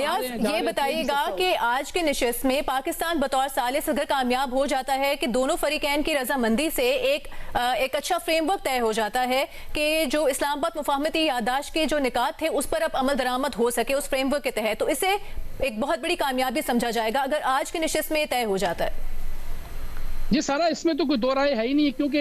अयाज, ये बताइएगा कि आज के निशिस्त में पाकिस्तान बतौर सालिस अगर कामयाब हो जाता है कि दोनों फरीकैन की रजामंदी से एक अच्छा फ्रेमवर्क तय हो जाता है कि जो इस्लामाबाद मुफाहमती यादाश्त के जो निकात थे उस पर अब अमल दरामद हो सके उस फ्रेमवर्क के तहत, तो इसे एक बहुत बड़ी कामयाबी समझा जाएगा अगर आज के निशिस्त में तय हो जाता है। ये सारा इसमें तो कोई दो राय है ही नहीं, क्योंकि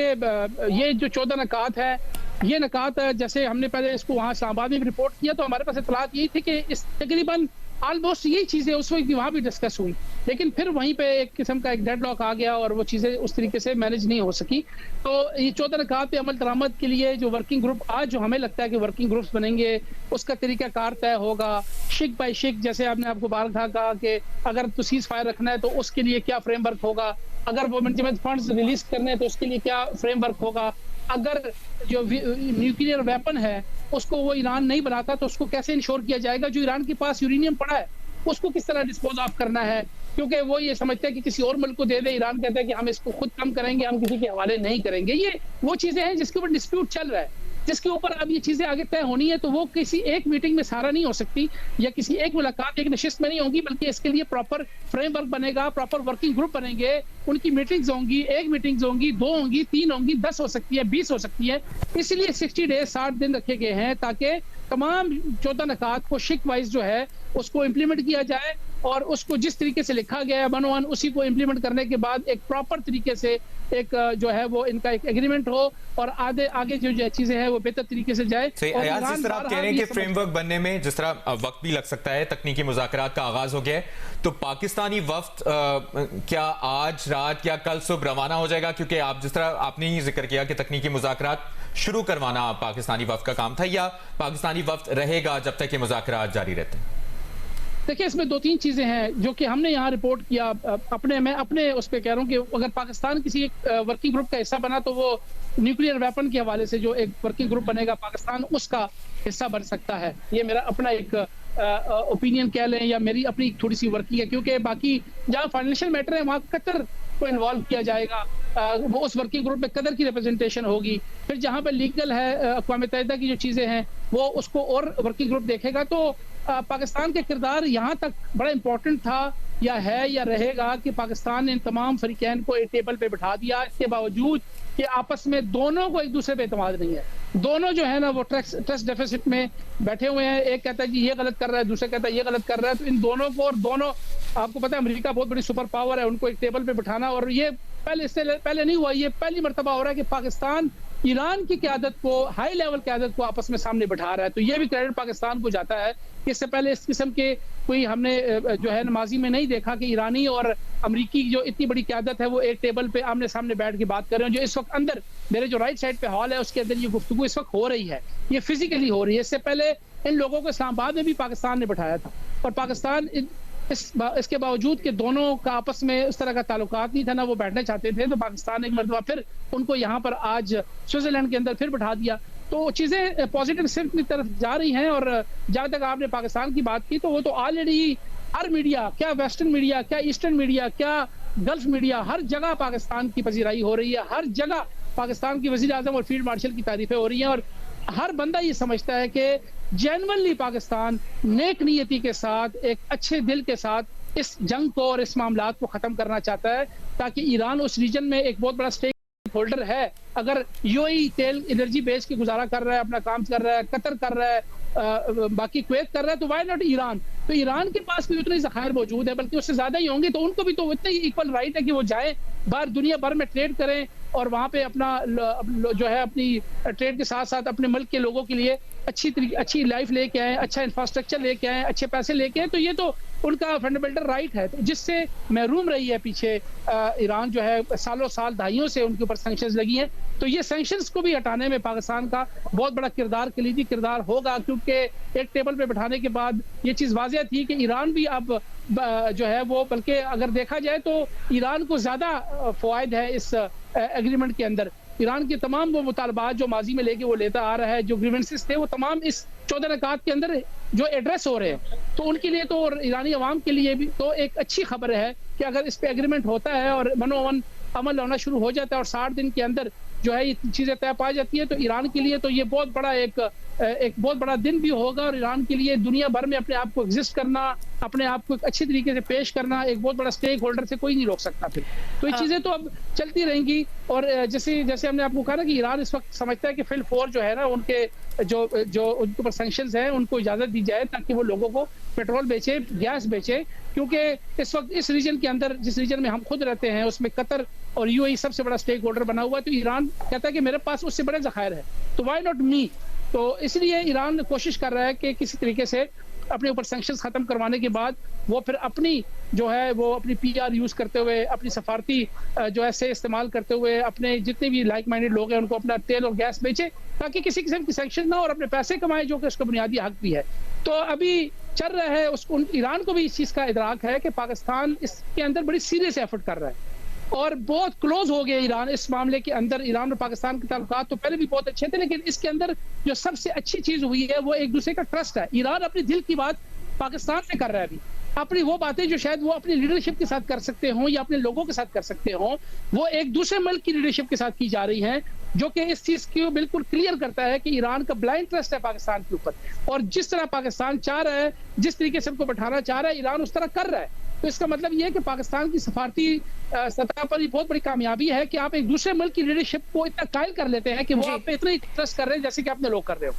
ये जो 14 नकात है, ये नकात जैसे हमने पहले इसको वहाँ इस्लामाबाद में भी रिपोर्ट किया तो हमारे पास इतलात यही थी कि इस तकरीबन ऑलमोस्ट यही चीज़ें उस वक्त वहाँ भी डिस्कस हुई, लेकिन फिर वहीं पे एक किस्म का एक डेडलॉक आ गया और वो चीज़ें उस तरीके से मैनेज नहीं हो सकी। तो ये 14 नकात पे अमल दरामद के लिए जो वर्किंग ग्रुप आज जो हमें लगता है कि वर्किंग ग्रुप्स बनेंगे उसका तरीकाकार तय होगा, शिक बाय शिक, जैसे आपने आपको बार कहा कि अगर तो सीज फायर रखना है तो उसके लिए क्या फ्रेमवर्क होगा, अगर वो मैनेजमेंट फंड्स रिलीज करने हैं तो उसके लिए क्या फ्रेमवर्क होगा, अगर जो न्यूक्लियर वेपन है उसको वो ईरान नहीं बनाता तो उसको कैसे इंश्योर किया जाएगा, जो ईरान के पास यूरेनियम पड़ा है उसको किस तरह डिस्पोज ऑफ करना है, क्योंकि वो ये समझते हैं कि किसी और मुल्क को दे दे, ईरान कहता है कि हम इसको खुद कम करेंगे, हम किसी के हवाले नहीं करेंगे। ये वो चीजें हैं जिसके ऊपर डिस्प्यूट चल रहा है, जिसके ऊपर अब ये चीजें आगे तय होनी है, तो वो किसी एक मीटिंग में सारा नहीं हो सकती या किसी एक मुलाकात एक नशिस्त में नहीं होगी, बल्कि इसके लिए प्रॉपर फ्रेमवर्क बनेगा, प्रॉपर वर्किंग ग्रुप बनेंगे, उनकी मीटिंग्स होंगी, एक मीटिंग्स होंगी, 2 होंगी, 3 होंगी, 10 हो सकती है, 20 हो सकती है। इसलिए 60 डेज 60 दिन रखे गए हैं ताकि तमाम 14 नकात को शिक वाइज जो है उसको इम्प्लीमेंट किया जाए और उसको जिस तरीके से लिखा गया है 101 उसी को इम्प्लीमेंट करने के बाद एक प्रॉपर तरीके से एक जो है वो इनका एक एग्रीमेंट हो और आगे जो चीजें हैं वो बेहतर तरीके से जाए। जिस तरह आप कह रहे हैं कि फ्रेमवर्क बनने में जिस तरह वक्त भी लग सकता है, तकनीकी मुज़ाकरात का आगाज हो गया है, तो पाकिस्तानी वफ्द क्या आज रात या कल सुबह रवाना हो जाएगा? क्योंकि आप जिस तरह आपने ही जिक्र किया कि तकनीकी मुज़ाकरात शुरू करवाना पाकिस्तानी वफ्द का काम था, या पाकिस्तानी वफ्द रहेगा जब तक ये मुज़ाकरात जारी रहते हैं? देखिए, इसमें 2-3 चीजें हैं जो कि हमने यहाँ रिपोर्ट किया। मैं अपने उस पर कह रहा हूँ कि अगर पाकिस्तान किसी एक वर्किंग ग्रुप का हिस्सा बना तो वो न्यूक्लियर वेपन के हवाले से जो एक वर्किंग ग्रुप बनेगा पाकिस्तान उसका हिस्सा बन सकता है। ये मेरा अपना एक ओपिनियन कह लें या मेरी अपनी थोड़ी सी वर्किंग है, क्योंकि बाकी जहाँ फाइनेंशियल मैटर है वहाँ कतर को इन्वॉल्व किया जाएगा, वो उस वर्किंग ग्रुप में कदर की रिप्रेजेंटेशन होगी। फिर जहाँ पर लीगल है अक़वाम मुत्तहिदा की जो चीज़ें हैं वो उसको और वर्किंग ग्रुप देखेगा। तो पाकिस्तान के किरदार यहाँ तक बड़ा इंपॉर्टेंट था या है या रहेगा कि पाकिस्तान ने इन तमाम फरीकैन को एक टेबल पे बिठा दिया, इसके बावजूद कि आपस में दोनों को एक दूसरे पे एतमाद नहीं है। दोनों जो है ना वो ट्रस्ट डेफिसिट में बैठे हुए हैं, एक कहता है जी ये गलत कर रहा है, दूसरा कहता है ये गलत कर रहा है। तो इन दोनों को, और दोनों आपको पता है अमेरिका बहुत बड़ी सुपर पावर है, उनको एक टेबल पे बिठाना, और ये इससे पहले नहीं हुआ, ये पहली मर्तबा हो रहा है कि पाकिस्तान ईरान की क़यादत को, हाई लेवल क़यादत को आपस में सामने बिठा रहा है। तो ये भी क्रेडिट पाकिस्तान को जाता है कि इससे पहले इस किस्म के कोई हमने जो है माजी में नहीं देखा कि ईरानी और अमरीकी जो इतनी बड़ी क़यादत है वो एक टेबल पे आमने सामने बैठ के बात कर रहे हैं। जो इस वक्त अंदर मेरे जो राइट साइड पे हॉल है उसके अंदर ये गुफ्तगू इस वक्त हो रही है, ये फिजिकली हो रही है। इससे पहले इन लोगों को इस्लामाबाद में भी पाकिस्तान ने बिठाया था, और पाकिस्तान इसके बावजूद कि दोनों का आपस में उस तरह का ताल्लुकात नहीं था ना, वो बैठना चाहते थे, तो पाकिस्तान ने एक मरतबा फिर उनको यहाँ पर आज स्विट्जरलैंड के अंदर फिर बिठा दिया। तो चीज़ें पॉजिटिव सिर्फ की तरफ जा रही हैं। और जहाँ तक आपने पाकिस्तान की बात की तो वो तो ऑलरेडी हर मीडिया, क्या वेस्टर्न मीडिया, क्या ईस्टर्न मीडिया, क्या गल्फ मीडिया, हर जगह पाकिस्तान की पजीराई हो रही है, हर जगह पाकिस्तान की वज़ीर आज़म और फील्ड मार्शल की तारीफें हो रही हैं, और हर बंदा ये समझता है कि जेन्युइनली पाकिस्तान नेक नीयती के साथ, एक अच्छे दिल के साथ इस जंग को और इस मामलात को ख़त्म करना चाहता है, ताकि ईरान उस रीजन में एक बहुत बड़ा स्टेक होल्डर है। अगर यूएई तेल एनर्जी बेस के गुजारा कर रहा है, अपना काम कर रहा है, कतर कर रहा है, बाकी कुवैत कर रहा है, तो वाई नॉट ईरान? तो ईरान के पास भी उतने ज़खायर मौजूद है, बल्कि उससे ज़्यादा ही होंगे, तो उनको भी तो उतना ही इक्वल राइट है कि वो जाए बाहर दुनिया भर में ट्रेड करें और वहाँ पे अपना जो है अपनी ट्रेड के साथ साथ अपने मुल्क के लोगों के लिए अच्छी लाइफ लेके आए, अच्छा इंफ्रास्ट्रक्चर लेके आए, अच्छे पैसे लेके आए। तो ये तो उनका फंडामेंटल राइट है, तो जिससे महरूम रही है पीछे ईरान जो है, सालों साल दहाइयों से उनके ऊपर सैंक्शंस लगी हैं। तो ये सैंक्शंस को भी हटाने में पाकिस्तान का बहुत बड़ा किरदार, कलीदी किरदार होगा, क्योंकि एक टेबल पे बिठाने के बाद ये चीज़ वाज़ेह थी कि ईरान भी अब जो है वो, बल्कि अगर देखा जाए तो ईरान को ज़्यादा फ़वाइद है इस एग्रीमेंट के अंदर। ईरान के तमाम वो मुतालबात जो माजी में लेके वो लेता आ रहा है, जो ग्रीवेंसेस थे वो तमाम इस 14 नकात के अंदर जो एड्रेस हो रहे हैं, तो उनके लिए तो और ईरानी अवाम के लिए भी तो एक अच्छी खबर है कि अगर इस पे एग्रीमेंट होता है और 101 अमल होना शुरू हो जाता है और 60 दिन के अंदर जो है ये चीजें तय पा जाती है तो ईरान के लिए तो ये बहुत बड़ा एक बहुत बड़ा दिन भी होगा, और ईरान के लिए दुनिया भर में अपने आप को एग्जिस्ट करना, अपने आप को एक अच्छी तरीके से पेश करना, एक बहुत बड़ा स्टेक होल्डर से कोई नहीं रोक सकता फिर। तो ये चीजें तो अब चलती रहेंगी। और जैसे जैसे हमने आपको कहा ना कि ईरान इस वक्त समझता है कि फिल 4 जो है ना, उनके जो उनके ऊपर सैंक्शंस हैं उनको इजाजत दी जाए ताकि वो लोगों को पेट्रोल बेचे, गैस बेचे, क्योंकि इस वक्त इस रीजन के अंदर, जिस रीजन में हम खुद रहते हैं, उसमें कतर और यूएई सबसे बड़ा स्टेक होल्डर बना हुआ है। तो ईरान कहता है कि मेरे पास उससे बड़े ज़खायर है, तो व्हाई नॉट मी। तो इसलिए ईरान कोशिश कर रहा है कि किसी तरीके से अपने ऊपर सैंक्शंस खत्म करवाने के बाद वो फिर अपनी जो है वो अपनी पीआर यूज करते हुए, अपनी सफारती जो है से इस्तेमाल करते हुए अपने जितने भी लाइक माइंडेड लोग हैं उनको अपना तेल और गैस बेचे ताकि किसी किस्म की सैंक्शन ना हो और अपने पैसे कमाए, जो कि उसका बुनियादी हक भी है। तो अभी चल रहा है, उसको ईरान को भी इस चीज़ का इदराक है कि पाकिस्तान इसके अंदर बड़ी सीरियस एफर्ट कर रहा है और बहुत क्लोज हो गया ईरान इस मामले के अंदर। ईरान और पाकिस्तान के ताल्लुकात तो पहले भी बहुत अच्छे थे, लेकिन इसके अंदर जो सबसे अच्छी चीज हुई है वो एक दूसरे का ट्रस्ट है। ईरान अपने दिल की बात पाकिस्तान से कर रहा है अभी, अपनी वो बातें जो शायद वो अपनी लीडरशिप के साथ कर सकते हों या अपने लोगों के साथ कर सकते हों, वो एक दूसरे मुल्क की लीडरशिप के साथ की जा रही हैं, जो कि इस चीज को बिल्कुल क्लियर करता है कि ईरान का ब्लाइंड ट्रस्ट है पाकिस्तान के ऊपर। और जिस तरह पाकिस्तान चाह रहा है, जिस तरीके से उनको बैठाना चाह रहा है, ईरान उस तरह कर रहा है। तो इसका मतलब ये है कि पाकिस्तान की सफारती सतह पर ये बहुत बड़ी कामयाबी है कि आप एक दूसरे मुल्क की लीडरशिप को इतना कायल कर लेते हैं कि वो आप पे इतना ही ट्रस्ट कर रहे हैं जैसे कि अपने लोग कर रहे हो।